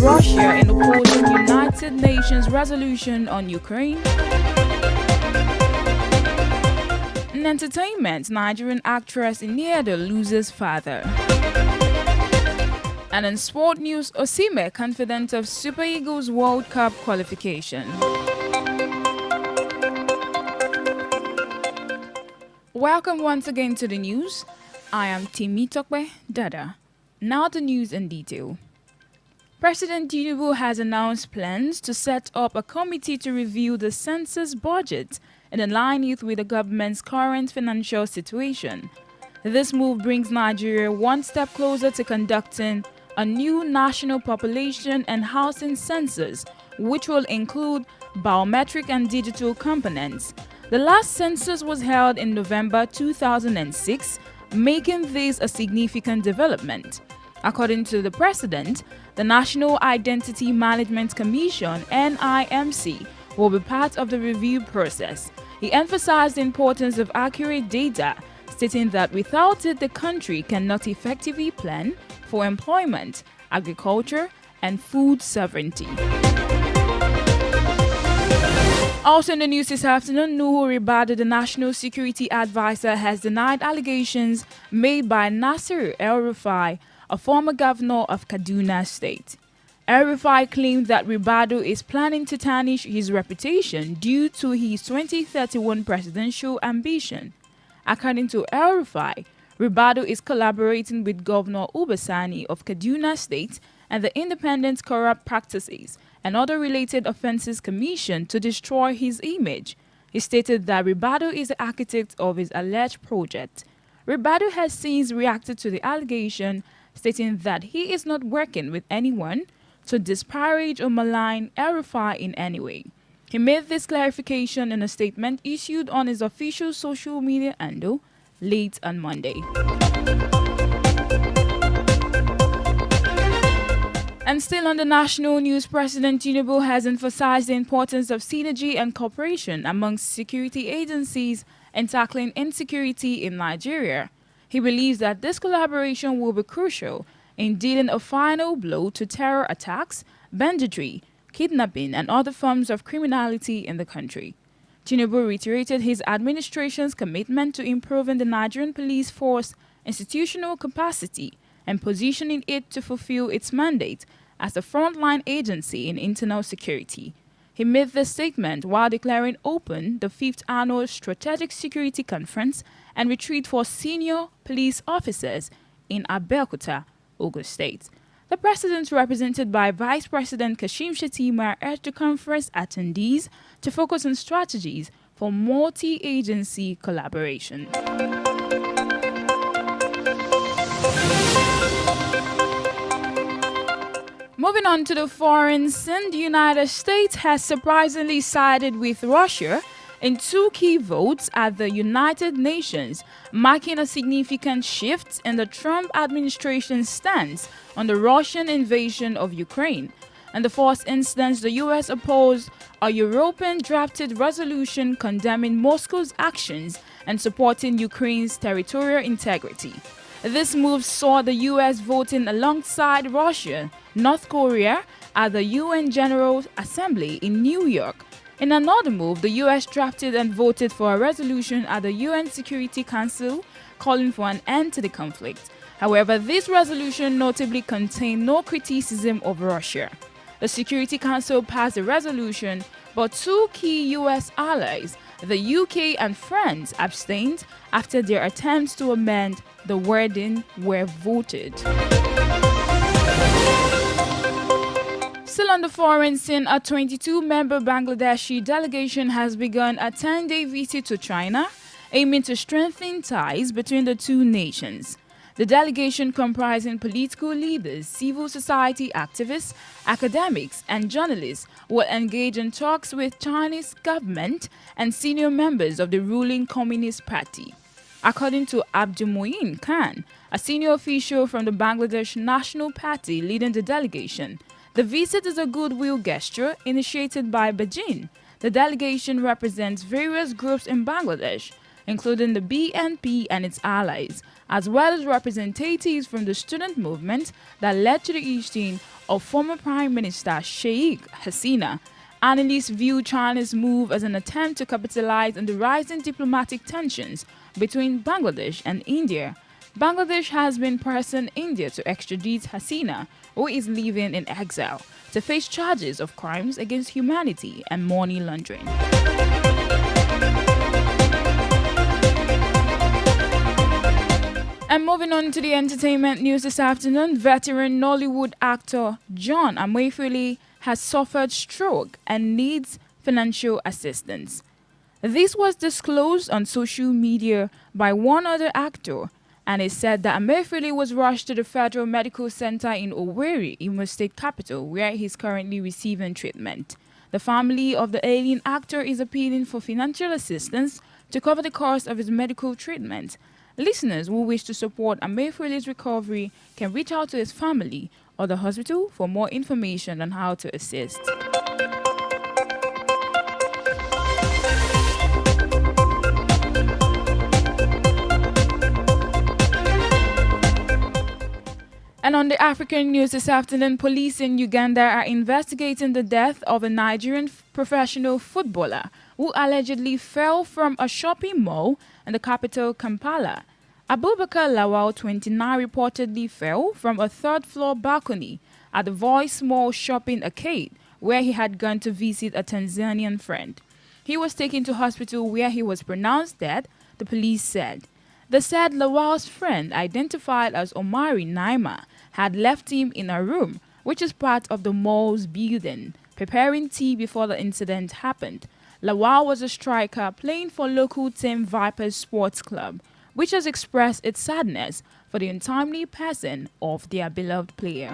Russia in opposing United Nations resolution on Ukraine. In entertainment, Nigerian actress Iniedo loses father. And in sport news, Osimhen confident of Super Eagles World Cup qualification. Welcome once again to the news. I am Timi Tokwe Dada. Now the news in detail. President Tinubu has announced plans to set up a committee to review the census budget and align it with the government's current financial situation. This move brings Nigeria one step closer to conducting a new national population and housing census, which will include biometric and digital components. The last census was held in November 2006, making this a significant development. According to the president, the National Identity Management Commission (NIMC) will be part of the review process. He emphasized the importance of accurate data, stating that without it, the country cannot effectively plan for employment, agriculture, and food sovereignty. Also in the news this afternoon, Nuhu Ribadu, the National Security Advisor, has denied allegations made by Nasir El-Rufai, a former governor of Kaduna State. El-Rufai claimed that Ribadu is planning to tarnish his reputation due to his 2031 presidential ambition. According to El-Rufai, Ribadu is collaborating with Governor Ubasani of Kaduna State and the Independent Corrupt Practices and Other Related Offences Commission to destroy his image. He stated that Ribadu is the architect of his alleged project. Ribadu has since reacted to the allegation, stating that he is not working with anyone to disparage or malign El-Rufai in any way. He made this clarification in a statement issued on his official social media handle late on Monday. And still on the national news, President Tinubu has emphasized the importance of synergy and cooperation amongst security agencies in tackling insecurity in Nigeria. He believes that this collaboration will be crucial in dealing a final blow to terror attacks, banditry, kidnapping, and other forms of criminality in the country. Tinubu reiterated his administration's commitment to improving the Nigerian police force institutional capacity and positioning it to fulfill its mandate as a frontline agency in internal security. He made this statement while declaring open the 5th Annual Strategic Security Conference and Retreat for Senior Police Officers in Abeokuta, Ogun State. The president, represented by Vice President Kashim Shettima, urged the conference attendees to focus on strategies for multi-agency collaboration. Moving on to the foreign scene, the United States has surprisingly sided with Russia in 2 key votes at the United Nations, marking a significant shift in the Trump administration's stance on the Russian invasion of Ukraine. In the first instance, the U.S. opposed a European-drafted resolution condemning Moscow's actions and supporting Ukraine's territorial integrity. This move saw the U.S. voting alongside Russia, North Korea at the UN General Assembly in New York. In another move, the U.S. drafted and voted for a resolution at the UN Security Council calling for an end to the conflict. However, this resolution notably contained no criticism of Russia. The Security Council passed a resolution, but 2 key U.S. allies, the UK and France, abstained after their attempts to amend the wording were voted. Still on the foreign scene, a 22-member Bangladeshi delegation has begun a 10-day visit to China, aiming to strengthen ties between the 2 nations. The delegation, comprising political leaders, civil society activists, academics, and journalists, will engage in talks with Chinese government and senior members of the ruling Communist Party. According to Abdulmoin Khan, a senior official from the Bangladesh National Party leading the delegation, the visit is a goodwill gesture initiated by Beijing. The delegation represents various groups in Bangladesh, including the BNP and its allies, as well as representatives from the student movement that led to the ousting of former Prime Minister Sheikh Hasina. Analysts view China's move as an attempt to capitalize on the rising diplomatic tensions between Bangladesh and India. Bangladesh has been pressing India to extradite Hasina, who is living in exile, to face charges of crimes against humanity and money laundering. And moving on to the entertainment news this afternoon, veteran Nollywood actor John Amoefule has suffered stroke and needs financial assistance. This was disclosed on social media by one other actor, and it said that Amoefule was rushed to the Federal Medical Center in Owerri, Imo State capital, where he is currently receiving treatment. The family of the ailing actor is appealing for financial assistance to cover the cost of his medical treatment. Listeners who wish to support Amoefule's recovery can reach out to his family or the hospital for more information on how to assist. And on the African news this afternoon, police in Uganda are investigating the death of a Nigerian professional footballer who allegedly fell from a shopping mall in the capital, Kampala. Abubakar Lawal, 29, reportedly fell from a third-floor balcony at the Voice Mall shopping arcade, where he had gone to visit a Tanzanian friend. He was taken to hospital where he was pronounced dead, the police said. The said Lawal's friend, identified as Omari Naima, had left him in a room, which is part of the mall's building, preparing tea before the incident happened. Lawal was a striker playing for local team Vipers Sports Club, which has expressed its sadness for the untimely passing of their beloved player.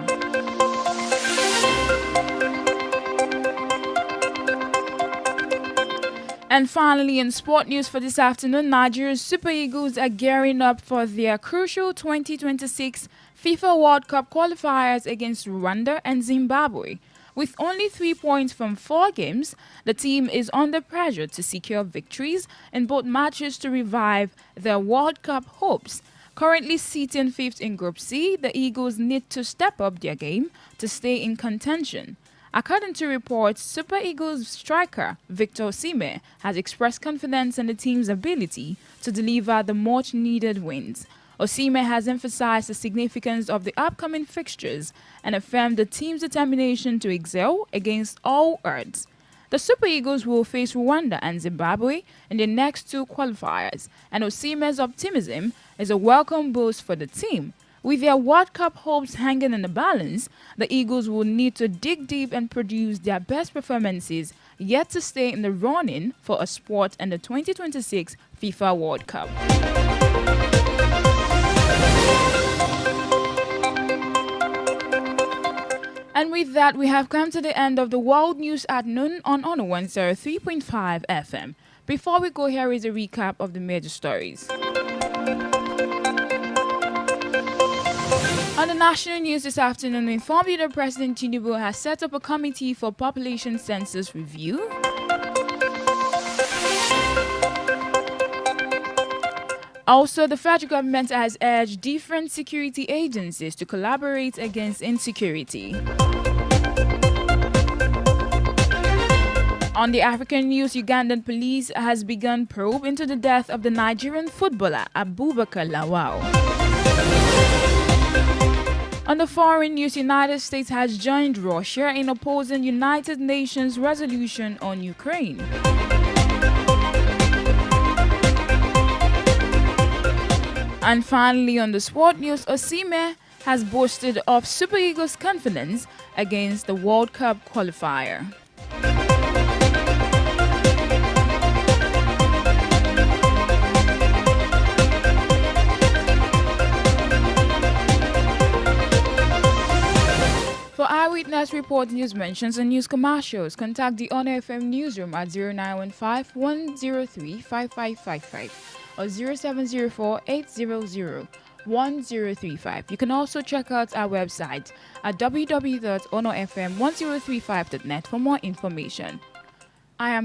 And finally, in sport news for this afternoon, Nigeria's Super Eagles are gearing up for their crucial 2026 FIFA World Cup qualifiers against Rwanda and Zimbabwe. With only 3 points from 4 games, the team is under pressure to secure victories in both matches to revive their World Cup hopes. Currently sitting 5th in Group C, the Eagles need to step up their game to stay in contention. According to reports, Super Eagles striker Victor Osimhen has expressed confidence in the team's ability to deliver the much-needed wins. Osimhen has emphasized the significance of the upcoming fixtures and affirmed the team's determination to excel against all odds. The Super Eagles will face Rwanda and Zimbabwe in the next 2 qualifiers, and Osimhen's optimism is a welcome boost for the team. With their World Cup hopes hanging in the balance, the Eagles will need to dig deep and produce their best performances yet to stay in the running for a spot in the 2026 FIFA World Cup. And with that, we have come to the end of the World News at Noon on 103.5 FM. Before we go, here is a recap of the major stories. On the national news this afternoon, we informed you that President Tinubu has set up a committee for population census review. Also, the federal government has urged different security agencies to collaborate against insecurity. On the African news, Ugandan police has begun probe into the death of the Nigerian footballer Abubakar Lawal. On the foreign news, United States has joined Russia in opposing United Nations resolution on Ukraine. And finally, on the sport news, Osimhen has boasted of Super Eagles' confidence against the World Cup qualifier. For Eyewitness Report, news mentions, and news commercials, contact the Honor FM newsroom at 0915-103-5555 or 0704-800-1035. You can also check out our website at www.honorfm1035.net for more information. I am